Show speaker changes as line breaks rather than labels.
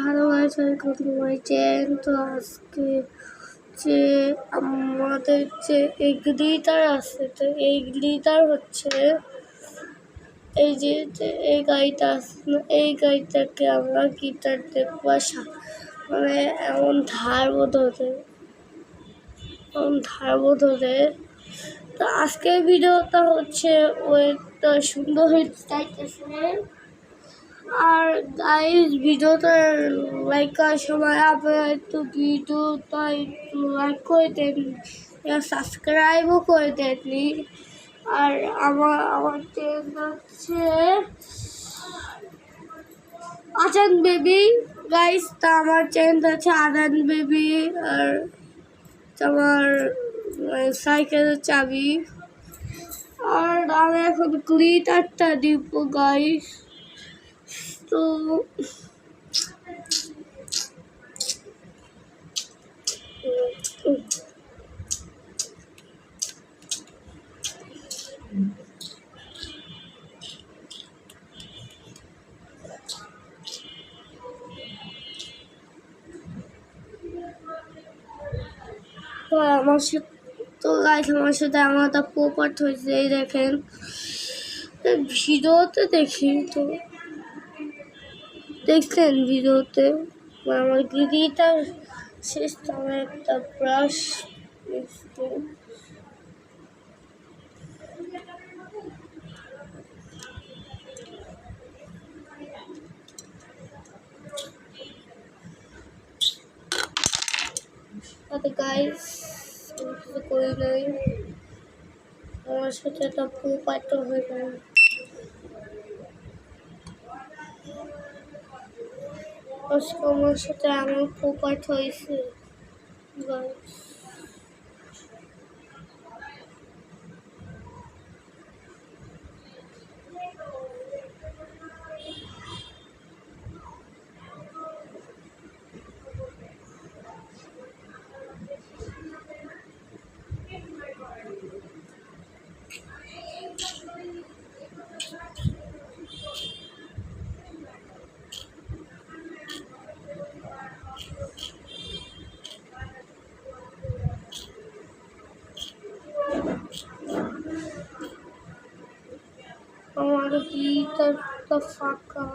Hello guys, welcome to my channel. তো আজকে যে আমাদের যে গ্লিটার আছে, তো এই গ্লিটার হচ্ছে এই যে এই গাড়িটা আছে না, এই গাড়িটাকে আমরা গিটার দেখবো মানে এমন ধারবো ধরে। তো আজকের ভিডিওটা হচ্ছে ওয়েটটা সুন্দর হয়ে চাইতেছে। আর গাইস, ভিডিওটা লাইক করার সময় আপনারা একটু ভিডিওটা একটু লাইক করে দেন, সাবস্ক্রাইবও করে দেননি। আর আমার চ্যানেল হচ্ছে আজান বেবি গাইস। তা আমার চ্যানেল হচ্ছে আজান বেবি। আর আমার সাইকেলের চাবি। আর আমি এখন গ্লিটারটা দিব গাইস। তো আমার সাথে আমার একটা পোপাট হয়েছে, এই দেখেন ভিডিওতে দেখি। তো দেখছেন ভিডিওতে আমার গিরিটা শেষ, আমার একটা ব্রাশ গাইস করে নাই। আমার সাথে একটা পোপাট হয়ে গেল। আমার সাথে আমার পোপাট হয়েছে গাইস। আমার গিটারটা ফাঁকা।